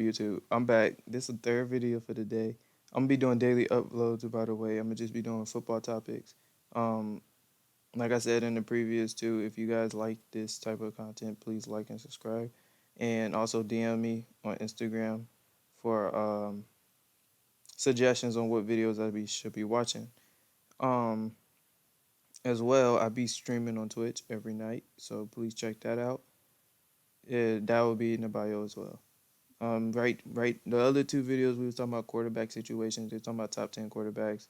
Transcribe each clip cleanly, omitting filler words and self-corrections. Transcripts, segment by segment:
YouTube? I'm back. This is the third video for the day. I'm gonna be doing daily uploads, by the way. I'm gonna just be doing football topics. Like I said in the previous two, if you guys like this type of content, please like and subscribe. And also DM me on Instagram for suggestions on what videos I should be watching. As well, I be streaming on Twitch every night, so please check that out. That will be in the bio as well. Right. The other two videos we was talking about quarterback situations. We're talking about top 10 quarterbacks.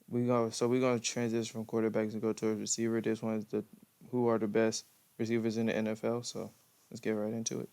We're gonna transition from quarterbacks and go towards receiver. This one is who are the best receivers in the NFL. So let's get right into it.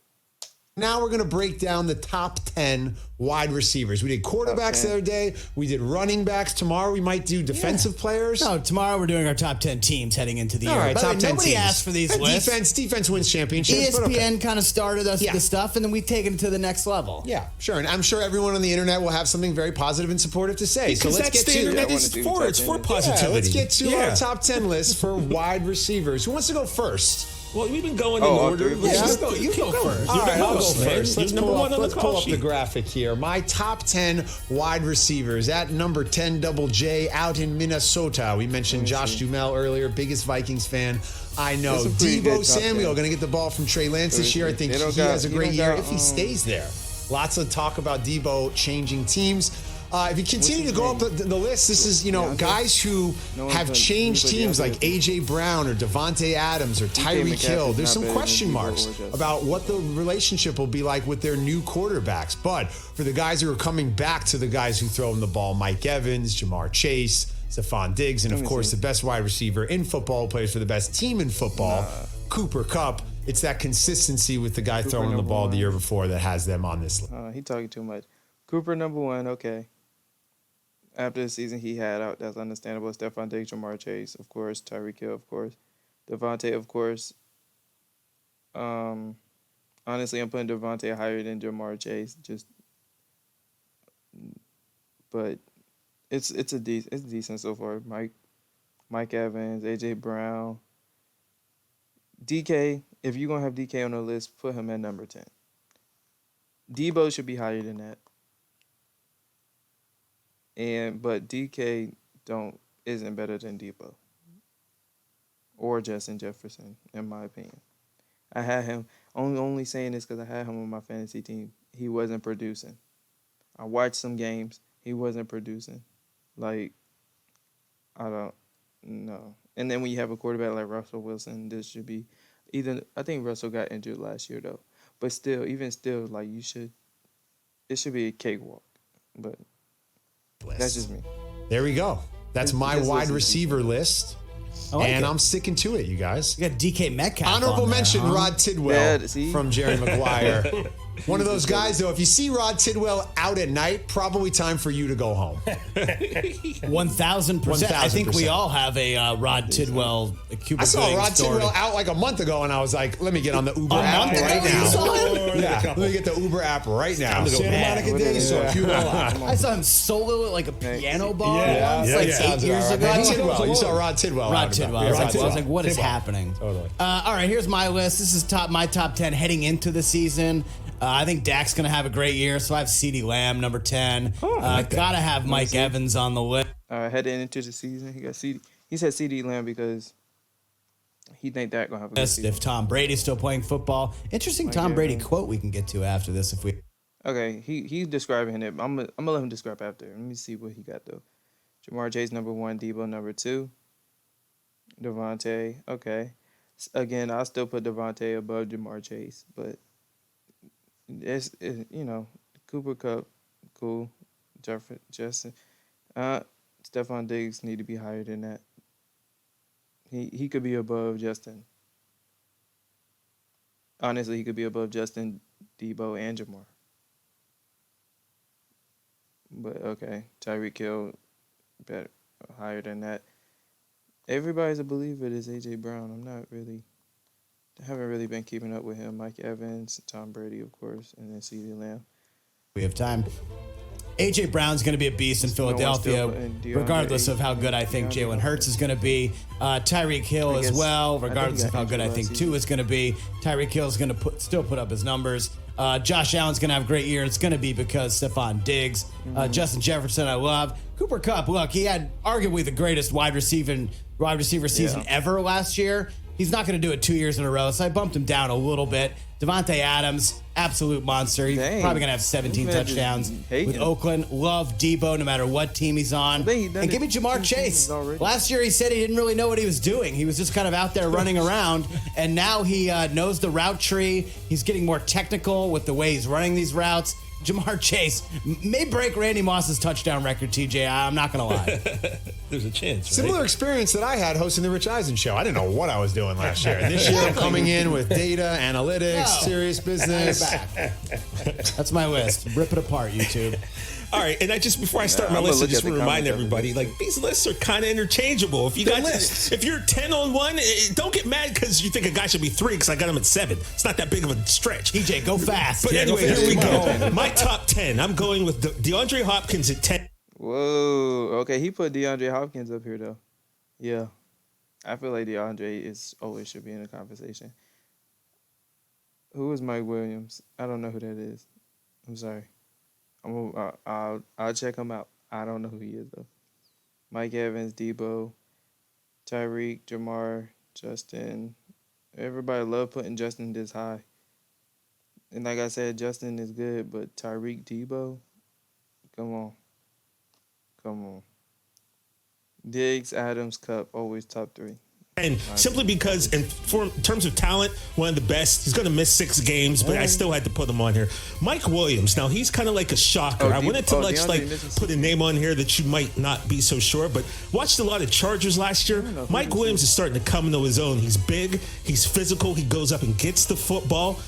Now we're going to break down the top 10 wide receivers. We did quarterbacks the other day. We did running backs. Tomorrow we might do defensive players. No, tomorrow we're doing our top 10 teams heading into the year. All right, top 10 nobody teams. asked for these lists. Defense wins championships. ESPN kind of started us the stuff, and then we've taken it to the next level. Yeah, sure. And I'm sure everyone on the internet will have something very positive and supportive to say. Because so let's get to it. It's for positivity. Let's get to our top 10 list for wide receivers. Who wants to go first? Well, we've been going in order. You go first. All right, I'll go first. Let's pull up the sheet. graphic here. My top 10 wide receivers. At number 10, Double J, out in Minnesota. We mentioned Josh Duhamel earlier, biggest Vikings fan. I know. Deebo Samuel going to get the ball from Trey Lance this year. I think he has a great year if he stays there. Lots of talk about Deebo changing teams. If you continue to go up the list, this is, guys who have changed teams like A.J. Brown or Devontae Adams or Tyreek Hill. There's some question marks about what the relationship will be like with their new quarterbacks. But for the guys who are coming back to the guys who throw them the ball, Mike Evans, Jamar Chase, Stephon Diggs, and of course the best wide receiver in football, plays for the best team in football, Cooper Kupp. It's that consistency with the guy throwing the ball the year before that has them on this list. He talking too much. Cooper number one, okay. After the season he had out, that's understandable. Stephon Diggs, Jamar Chase, of course. Tyreek Hill, of course. Devontae, of course. Honestly, I'm putting Devontae higher than Jamar Chase. But it's decent so far. Mike Evans, A.J. Brown. DK, if you're going to have DK on the list, put him at number 10. Deebo should be higher than that. But DK isn't better than Deebo or Justin Jefferson, in my opinion. I had him only saying this because I had him on my fantasy team. He wasn't producing. I watched some games. He wasn't producing. I don't know. And then when you have a quarterback like Russell Wilson, this should be I think Russell got injured last year though. But still, it should be a cakewalk. But that's just me. There we go. That's my wide receiver list. And I'm sticking to it, you guys. You got DK Metcalf. Honorable mention, Rod Tidwell from Jerry Maguire. One of those guys, though, if you see Rod Tidwell out at night, probably time for you to go home. 1,000%. I think we all have a Rod Tidwell Cuba. I saw Rod Tidwell out like a month ago, and I was like, let me get on the Uber app right now. Let me get the Uber app right now. I saw him solo at like a piano bar once, 8 years ago. Rod Tidwell. You saw Rod Tidwell. I was like, what is happening? Totally. All right, here's my list. This is my top 10 heading into the season. I think Dak's going to have a great year, so I have CeeDee Lamb, number 10. Gotta have Mike Evans on the list. Heading into the season, he said CeeDee Lamb because he think Dak going to have a good season. If Tom Brady's still playing football. Interesting Tom Brady quote we can get to after this if we... Okay, he's describing it. I'm going to let him describe after. Let me see what he got, though. Jamar Chase, number 1. Deebo, number 2. Devontae, okay. Again, I'll still put Devontae above Jamar Chase, but it's Cooper Kupp, cool. Justin, Stephon Diggs need to be higher than that. He could be above Justin. Honestly, he could be above Justin, Deebo, and Jamar. But okay, Tyreek Hill, better higher than that. Everybody's a believer. It is A.J. Brown. I haven't really been keeping up with him. Mike Evans, Tom Brady, of course, and then CeeDee Lamb. We have time. A.J. Brown's going to be a beast in Philadelphia, regardless of how good I think Jalen Hurts is going to be. Tyreek Hill as well, regardless of how good I think Tua is going to be. Tyreek Hill is going to still put up his numbers. Josh Allen's going to have a great year. It's going to be because Stephon Diggs. Justin Jefferson, I love. Cooper Kupp, look, he had arguably the greatest wide receiver season ever last year. He's not going to do it 2 years in a row, so I bumped him down a little bit. Devontae Adams, absolute monster. He's probably going to have 17 touchdowns with Oakland. Love Debo no matter what team he's on. And give me Jamar Chase. Last year he said he didn't really know what he was doing. He was just kind of out there running around, and now he knows the route tree. He's getting more technical with the way he's running these routes. Jamar Chase may break Randy Moss's touchdown record, TJ. I'm not going to lie. There's a chance, right? Similar experience that I had hosting the Rich Eisen Show. I didn't know what I was doing last year. And this year I'm coming in with data, analytics, serious business. That's my list. Rip it apart, YouTube. All right, and before I start my list, I just want to remind everybody, like, these lists are kind of interchangeable. If you're 10 on one, don't get mad because you think a guy should be 3 because I got him at 7. It's not that big of a stretch. TJ, go fast. But anyway, here we go. My top 10. I'm going with DeAndre Hopkins at 10. Whoa. Okay, he put DeAndre Hopkins up here, though. Yeah. I feel like DeAndre always should be in the conversation. Who is Mike Williams? I don't know who that is. I'm sorry. I'll check him out. I don't know who he is, though. Mike Evans, Debo, Tyreek, Jamar, Justin. Everybody love putting Justin this high. And like I said, Justin is good, but Tyreek, Debo, come on. Diggs, Adams, Cup, always top 3. And simply because, in terms of talent, one of the best. He's going to miss 6 games, but I still had to put him on here. Mike Williams. Now, he's kind of like a shocker. I wanted to put a name on here that you might not be so sure, but watched a lot of Chargers last year. Mike Williams is starting to come into his own. He's big. He's physical. He goes up and gets the football.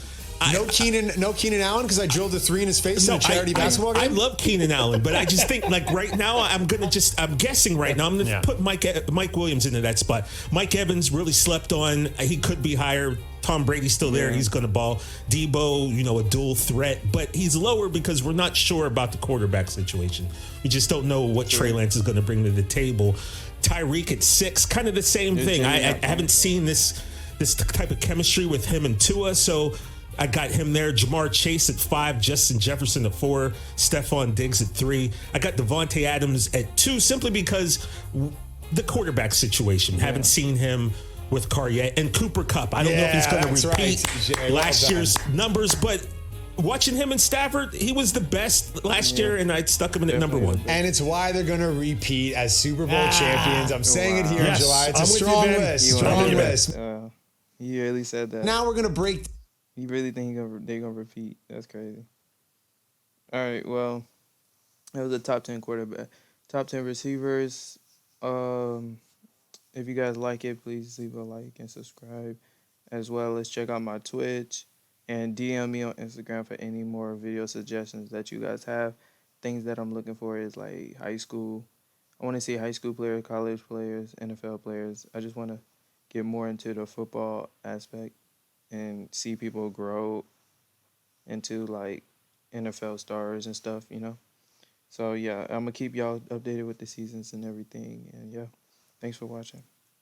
No Keenan Allen because I drilled a 3 in his face in a charity basketball game. I love Keenan Allen, but I just think like right now I'm guessing right now I'm gonna put Mike Williams into that spot. Mike Evans really slept on. He could be higher. Tom Brady's still there. He's gonna ball. Debo, a dual threat, but he's lower because we're not sure about the quarterback situation. We just don't know what Trey Lance is gonna bring to the table. Tyreek at 6, kind of the same thing. I haven't seen this type of chemistry with him and Tua, so I got him there. Jamar Chase at 5, Justin Jefferson at 4, Stephon Diggs at 3. I got Devontae Adams at 2 simply because the quarterback situation. Haven't seen him with Carr yet. And Cooper Kupp. I don't know if he's going to repeat last year's numbers, but watching him in Stafford, he was the best last year, and I stuck him in at number 1. And it's why they're going to repeat as Super Bowl champions. I'm saying it here in July. It's a strong list. Strong list. He really said that. Now we're going to break. You really think they're gonna repeat? That's crazy. All right, well, that was the top 10 quarterback, top 10 receivers. If you guys like it, please leave a like and subscribe, as well as check out my Twitch and DM me on Instagram for any more video suggestions that you guys have. Things that I'm looking for is like high school. I want to see high school players, college players, NFL players. I just want to get more into the football aspect and see people grow into like NFL stars and stuff, So yeah, I'm gonna keep y'all updated with the seasons and everything. And yeah, thanks for watching.